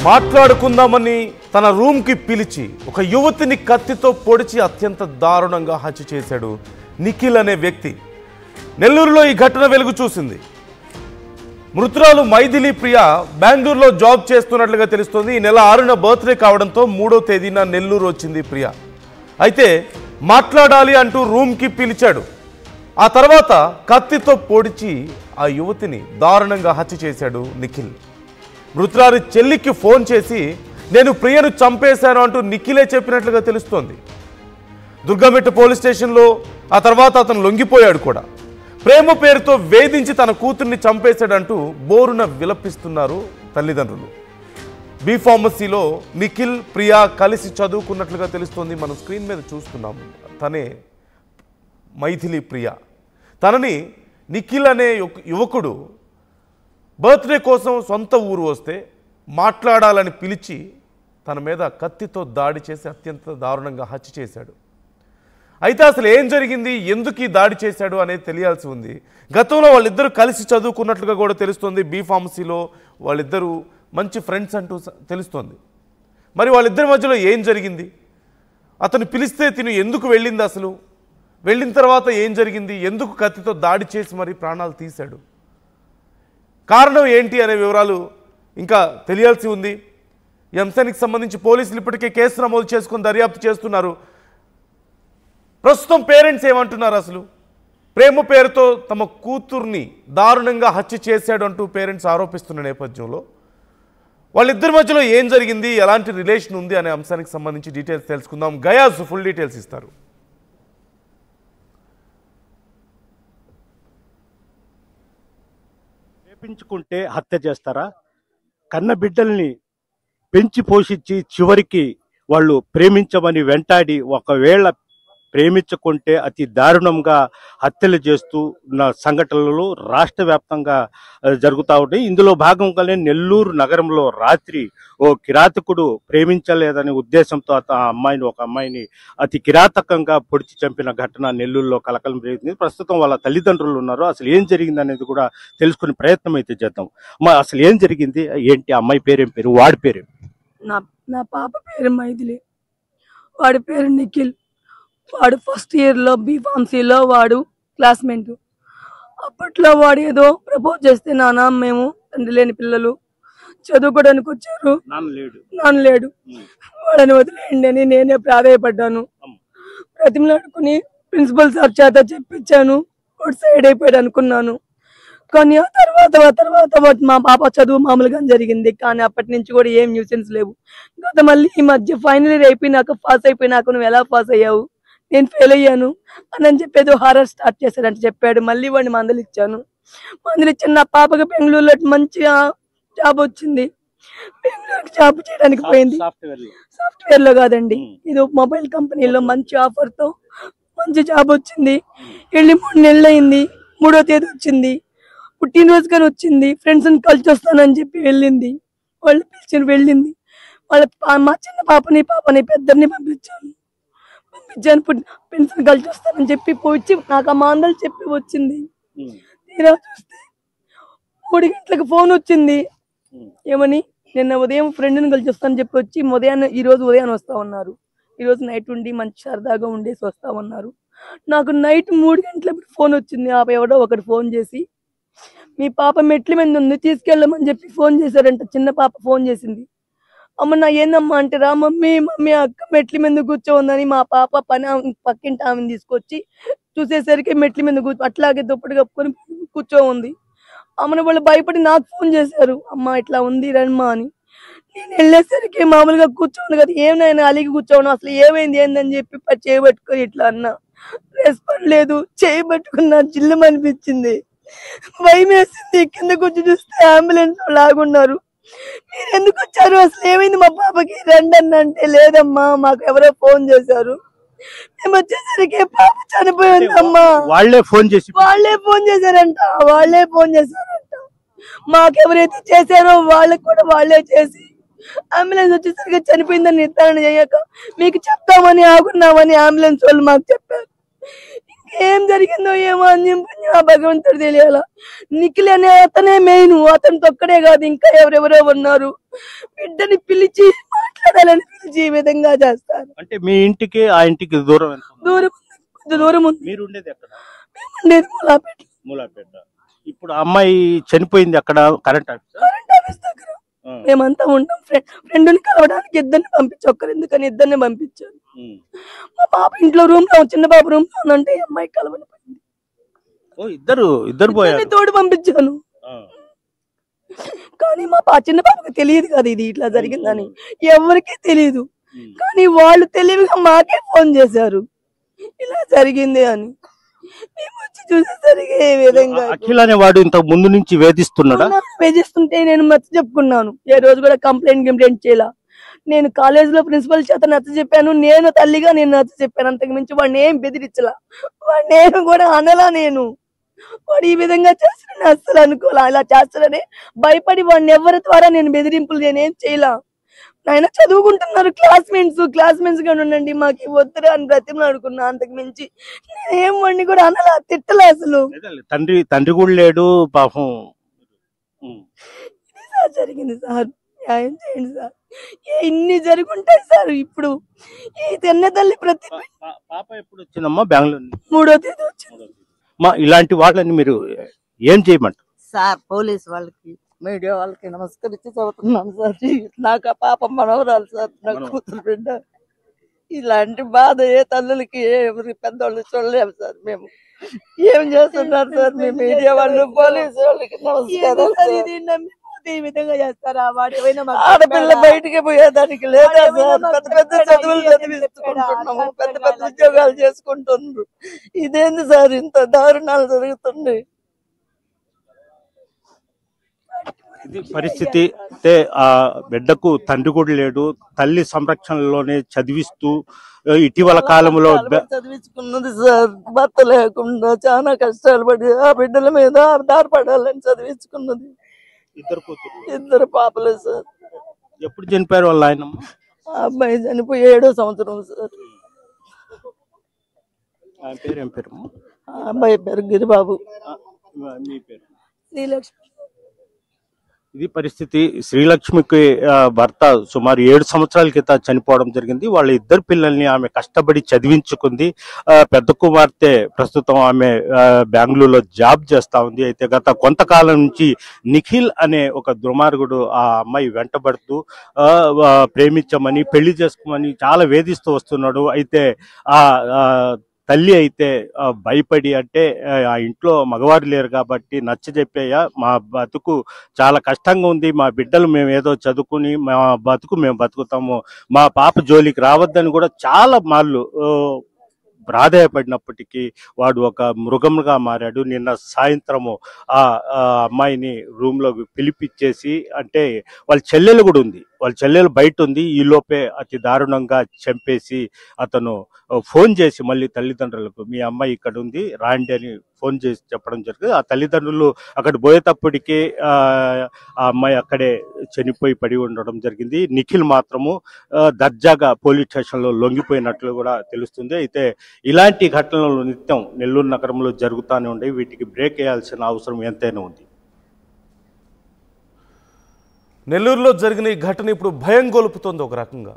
మాట్లాడుకుందామని తన రూమ్కి పిలిచి ఒక యువతిని కత్తితో పొడిచి అత్యంత దారుణంగా హత్య చేశాడు నిఖిల్ అనే వ్యక్తి. నెల్లూరులో ఈ ఘటన వెలుగు చూసింది. మృతురాలు మైథిలి ప్రియ బెంగళూరులో జాబ్ చేస్తున్నట్లుగా తెలుస్తోంది. ఈ నెల 6న బర్త్డే కావడంతో 3వ తేదీన నెల్లూరు వచ్చింది ప్రియ. అయితే మాట్లాడాలి అంటూ రూమ్కి పిలిచాడు. ఆ తర్వాత కత్తితో పొడిచి ఆ యువతిని దారుణంగా హత్య చేశాడు నిఖిల్. మృతురాలి చెల్లికి ఫోన్ చేసి నేను ప్రియను చంపేశాను అంటూ నిఖిలే చెప్పినట్లుగా తెలుస్తోంది. దుర్గామెట్ట పోలీస్ స్టేషన్లో ఆ తర్వాత అతను లొంగిపోయాడు కూడా. ప్రేమ పేరుతో వేధించి తన కూతుర్ని చంపేశాడంటూ బోరున విలపిస్తున్నారు తల్లిదండ్రులు. బి ఫార్మసీలో నిఖిల్ ప్రియా కలిసి చదువుకున్నట్లుగా తెలుస్తోంది. మనం స్క్రీన్ మీద చూస్తున్నాము. తనే మైథిలి ప్రియ. తనని నిఖిల్ అనే యువకుడు బర్త్డే కోసం సొంత ఊరు వస్తే మాట్లాడాలని పిలిచి తన మీద కత్తితో దాడి చేసి అత్యంత దారుణంగా హత్య చేశాడు. అయితే అసలు ఏం జరిగింది, ఎందుకు ఈ దాడి చేశాడు అనేది తెలియాల్సి ఉంది. గతంలో వాళ్ళిద్దరూ కలిసి చదువుకున్నట్లుగా కూడా తెలుస్తోంది. బి ఫార్మసీలో వాళ్ళిద్దరూ మంచి ఫ్రెండ్స్ అంటూ తెలుస్తోంది. మరి వాళ్ళిద్దరి మధ్యలో ఏం జరిగింది, అతను పిలిస్తే తిను ఎందుకు వెళ్ళింది, అసలు వెళ్ళిన తర్వాత ఏం జరిగింది, ఎందుకు కత్తితో దాడి చేసి మరి ప్రాణాలు తీశాడు, కారణం ఏంటి అనే వివరాలు ఇంకా తెలియాల్సి ఉంది. ఈ అంశానికి సంబంధించి పోలీసులు ఇప్పటికే కేసు నమోదు చేసుకుని దర్యాప్తు చేస్తున్నారు. ప్రస్తుతం పేరెంట్స్ ఏమంటున్నారు, అసలు ప్రేమ పేరుతో తమ కూతుర్ని దారుణంగా హత్య చేశాడు అంటూ పేరెంట్స్ ఆరోపిస్తున్న నేపథ్యంలో వాళ్ళిద్దరి మధ్యలో ఏం జరిగింది, ఎలాంటి రిలేషన్ ఉంది అనే అంశానికి సంబంధించి డీటెయిల్స్ తెలుసుకుందాం. గయాస్ ఫుల్ డీటెయిల్స్ ఇస్తారు. ప్రేమించుకుంటే హత్య చేస్తారా? కన్న బిడ్డల్ని పెంచి పోషించి చివరికి వాళ్ళు ప్రేమించమని వెంటాడి ఒకవేళ ప్రేమించుకుంటే అతి దారుణంగా హత్యలు చేస్తూ ఉన్న సంఘటనలు రాష్ట్ర వ్యాప్తంగా జరుగుతూ ఉంటాయి. ఇందులో భాగంగానే నెల్లూరు నగరంలో రాత్రి ఓ కిరాతకుడు ప్రేమించలేదనే ఉద్దేశంతో ఒక అమ్మాయిని అతి కిరాతకంగా పొడిచి చంపిన ఘటన నెల్లూరులో కలకలం రేగింది. ప్రస్తుతం వాళ్ళ తల్లిదండ్రులు ఉన్నారు. అసలు ఏం జరిగింది అనేది కూడా తెలుసుకునే ప్రయత్నం అయితే చేద్దాం. అసలు ఏం జరిగింది, ఏంటి, అమ్మాయి పేరేం పేరు, వాడి పేరు? నా పాప పేరు మైథిలి, వాడి పేరు నిఖిల్. వాడు ఫస్ట్ ఇయర్లో బి ఫార్మసీలో వాడు క్లాస్మేట్. అప్పట్లో వాడు ఏదో ప్రపోజ్ చేస్తే నాన్న మేము తండ్రి లేని పిల్లలు చదువుకోవడానికి వచ్చారు, నాన్న లేడు, వాడని వదిలేయండి అని నేనే ప్రాధాయపడ్డాను. ప్రతిమలాడుకుని ప్రిన్సిపల్ సార్ చేత చెప్పించాను. వాడు సైడ్ అయిపోయాడు అనుకున్నాను. కానీ ఆ తర్వాత మా పాప చదువు మామూలుగా జరిగింది. కానీ అప్పటి నుంచి కూడా ఏం న్యూసెన్స్ లేవు. మళ్ళీ ఈ మధ్య ఫైనల్ ఇయర్ అయిపోయినాక పాస్ అయిపోయినాక నువ్వు ఎలా పాస్ అయ్యావు, నేను ఫెయిల్ అయ్యాను అని చెప్పేదో హారర్ స్టార్ట్ చేశాడంటే చెప్పాడు. మళ్ళీ వాడిని మందలిచ్చాను. నా పాపకి బెంగళూరులో మంచిగా జాబ్ వచ్చింది. బెంగళూరుకి జాబ్ చేయడానికి పోయింది. సాఫ్ట్వేర్ లో కాదండి, ఇది మొబైల్ కంపెనీలో మంచి ఆఫర్ తో మంచి జాబ్ వచ్చింది. వెళ్ళి 3 నెలలు అయింది. 3వ తేదీ వచ్చింది. పుట్టినరోజు కానీ వచ్చింది. ఫ్రెండ్స్ ని కలిసి వస్తానని చెప్పి వెళ్ళింది. వాళ్ళు పిలిచి వెళ్ళింది. మా చిన్న పాపని పెద్దరిని పంపించాను. ఫ్రెండ్స్ ని కలిసి వస్తానని చెప్పి పోయి నాకు ఆ మాందలు చెప్పి వచ్చింది. తీరా చూస్తే 3 గంటలకు ఫోన్ వచ్చింది. ఏమని, నిన్న ఉదయం ఫ్రెండ్ని కలిసి వస్తానని చెప్పి వచ్చి ఈ రోజు ఉదయాన్ని వస్తా ఉన్నారు. ఈ రోజు నైట్ ఉండి మంచి సరదాగా ఉండేసి వస్తా ఉన్నారు. నాకు నైట్ 3 గంటలకు ఫోన్ వచ్చింది. ఎవడో ఒకటి ఫోన్ చేసి మీ పాప మెట్ల మీద ఉంది తీసుకెళ్ళమని చెప్పి ఫోన్ చేశారంట. చిన్న పాప ఫోన్ చేసింది. అమ్మ నా ఏందమ్మా అంటే రా మమ్మీ అక్క మెట్ల మీద కూర్చోందని మా పాప పక్కింటి ఆమెను తీసుకొచ్చి చూసేసరికి మెట్ల మీద అట్లాగే దుప్పటి కప్పుకొని కూర్చో ఉంది. అమ్మని వాళ్ళు భయపడి నాకు ఫోన్ చేశారు, అమ్మ ఇట్లా ఉంది రమ్మా అని. నేను వెళ్ళేసరికి మామూలుగా కూర్చోను కదా, ఏమైనా అలిగి కూర్చోను, అసలు ఏమైంది ఏందని చెప్పి చేయబట్టుకొని ఇట్లా అన్నా. రెస్పాండ్ లేదు. చేయబట్టుకున్నా జిల్లం అనిపించింది, భయం వేసింది. కింద కూర్చొని చూస్తే అంబులెన్స్ లాగున్నారు. మీరు ఎందుకు వచ్చారు, అసలు ఏమైంది మా పాపకి, రండి అన్న అంటే లేదమ్మా మాకు ఎవరో ఫోన్ చేశారు, మేము వచ్చేసరికి పాప చనిపోయిందమ్మా. వాళ్ళే ఫోన్ చేశారంట. మాకెవరైతే చేశారో వాళ్ళకి కూడా వాళ్ళే చేసి అంబులెన్స్ వచ్చేసరికి చనిపోయిందని నిర్ధారణ చేయక మీకు చెప్తామని ఆగున్నామని అంబులెన్స్ వాళ్ళు మాకు చెప్పారు. ఏం జరిగిందో ఏమో అని చెప్పి ఆ భగవంతుడు తెలియాల. నిఖిల్ అనే అతనే మెయిన్, అతనితో ఒక్కడే కాదు ఇంకా ఎవరెవరో ఉన్నారు. బిడ్డని పిలిచి మాట్లాడాలని పిలిచి ఈ విధంగా చేస్తారు. అంటే మీ ఇంటికి ఆ ఇంటికి దూరం ఎంత? దూరం ఉంది, కొంచెం దూరం ఉంది. మీరు ఉండేది ఎక్కడ? మేము ఉండేది మూలాపేట. మూలాపేట. ఇప్పుడు అమ్మాయి చనిపోయింది అక్కడ కరెంట్ ఆఫీస్ దగ్గర. మేమంతా ఉంటాం. ఫ్రెండ్ని కలవడానికి ఇద్దరిని పంపించాం. ఒక్కరు ఎందుకని ఇద్దరిని పంపించాను. మా పాప ఇంట్లో రూమ్ లో, చిన్న పాప రూమ్ లో ఉందంటే ఈ అమ్మాయి కలవని పోయింది. ఇద్దరు పోయారు. తోడు పంపించాను. కానీ మా చిన్న పాపకి తెలియదు కదా ఇది ఇట్లా జరిగిందని, ఎవరికీ తెలియదు. కానీ వాళ్ళు తెలివిగా మాకే ఫోన్ చేశారు ఇలా జరిగింది అని. మేము వచ్చి చూసేసరికి ఏ విధంగా అఖిల్ అనే వాడు ఇంత ముందు నుంచి వేధిస్తున్నాడా? వేధిస్తుంటే నేను నచ్చ చెప్పుకున్నాను. ఏ రోజు కూడా కంప్లైంట్ చేయాల. నేను కాలేజ్ లో ప్రిన్సిపల్ చేత నచ్చ చెప్పాను. నేను తల్లిగా నేను నచ్చ చెప్పాను. అంతకు మించి వాడిని ఏం బెదిరించలా, వాడిని నేను కూడా అనలా. నేను వాడు ఈ విధంగా చేస్తానని అస్సలు అనుకోలే. ఇలా చేస్తానని భయపడి వాడిని ఎవరి ద్వారా నేను బెదిరింపులు నేనేం చేయలా. ఆయన చదువుకుంటున్నారు క్లాస్మేట్స్ గా ఉండండి, మాకు వద్దురా అని బ్రతిమలు అనుకున్నా. అంతకు మించి నేనేం వాడిని కూడా అనలా, తిట్టలే అసలు. తండ్రి కూడా లేడు పాపం. ఇది సార్ జరిగింది సార్, న్యాయం చేయండి సార్. ఇన్ని జరుగుంటాయి సార్. ఇప్పుడు ఈ తెన్న తల్లి ప్రతి పాప ఎప్పుడు వచ్చిందమ్మా? బెంగళూరు 3వ తేదీ వచ్చింది. ఇలాంటి వాళ్ళని మీరు ఏం చేయమంటారు సార్? పోలీస్ వాళ్ళకి, మీడియా వాళ్ళకి నమస్కరించి చదువుతున్నాను సార్. నాకు ఆ పాప మనవరాలు సార్, నా కూతురు బిడ్డ. ఇలాంటి బాధ ఏ తల్లులకి ఎవరి పెద్దవాళ్ళు చూడలేము సార్. మేము ఏం చేస్తున్నారు సార్ మీ మీడియా వాళ్ళు, పోలీసు వాళ్ళకి నమస్కారం. ఈ విధంగా చేస్తారా? ఆడపిల్ల బయటికి పోయేదానికి లేదా సార్? పెద్ద పెద్ద చదువులు చదివించుకుంటున్నాము, పెద్ద పెద్ద ఉద్యోగాలు చేసుకుంటున్నారు. ఇదేంది సార్ ఇంత దారుణాలు జరుగుతున్నాయి? ఇది పరిస్థితి. అంటే ఆ బిడ్డకు తండ్రి కూడా లేడు, తల్లి సంరక్షణలోనే చదివిస్తూ ఇటీవల కాలంలో చదివించుకున్నది సార్. భర్త లేకుండా చాలా కష్టాలు పడి ఆ బిడ్డల మీద ఆధారపడాలని చదివించుకున్నది. ఇద్దరు పాపలే సార్. ఎప్పుడు చనిపోయారు వాళ్ళ ఆయన? ఆ అబ్బాయి చనిపోయి 7వ సంవత్సరం సార్. పేరు ఏం పేరు? ఆ అబ్బాయి పేరు గిరిబాబు. మీ పేరు? శ్రీలక్ష్మి. ఇది పరిస్థితి. శ్రీలక్ష్మికి భర్త సుమారు 7 సంవత్సరాల క్రితం చనిపోవడం జరిగింది. వాళ్ళ ఇద్దరు పిల్లల్ని ఆమె కష్టపడి చదివించుకుంది. పెద్ద కుమార్తె ప్రస్తుతం ఆమె బెంగళూరులో జాబ్ చేస్తా ఉంది. అయితే గత కొంతకాలం నుంచి నిఖిల్ అనే ఒక దుర్మార్గుడు ఆ అమ్మాయి వెంటబడుతూ ప్రేమించమని, పెళ్లి చేసుకోమని చాలా వేధిస్తూ వస్తున్నాడు. అయితే ఆ తల్లి అయితే భయపడి, అంటే ఆ ఇంట్లో మగవారు లేరు కాబట్టి నచ్చ చెప్పేయ, మా బతుకు చాలా కష్టంగా ఉంది, మా బిడ్డలు మేము ఏదో చదువుకుని మా బతుకు మేము బతుకుతాము, మా పాప జోలికి రావద్దని కూడా చాలా మార్లు ప్రాధాయపడినప్పటికీ వాడు ఒక మృగంగా మారాడు. నిన్న సాయంత్రము ఆ అమ్మాయిని రూమ్లోకి పిలిపించేసి, అంటే వాళ్ళ చెల్లెలు కూడా ఉంది, వాళ్ళ చెల్లెలు బయట ఉంది, ఈ లోపే అతి దారుణంగా చంపేసి అతను ఫోన్ చేసి మళ్ళీ తల్లిదండ్రులకు మీ అమ్మాయి ఇక్కడ ఉంది రాండి అని ఫోన్ చేసి చెప్పడం జరిగింది. ఆ తల్లిదండ్రులు అక్కడ పోయేటప్పటికీ ఆ అమ్మాయి అక్కడే చనిపోయి పడి ఉండడం జరిగింది. నిఖిల్ మాత్రము దర్జాగా పోలీస్ స్టేషన్లో లొంగిపోయినట్లు కూడా తెలుస్తుంది. అయితే ఇలాంటి ఘటనలు నిత్యం నెల్లూరు నగరంలో జరుగుతూనే ఉండేవి. వీటికి బ్రేక్ వేయాల్సిన అవసరం ఎంతైనా ఉంది. నెల్లూరులో జరిగిన ఈ ఘటన ఇప్పుడు భయం గొలుపుతోంది ఒక రకంగా.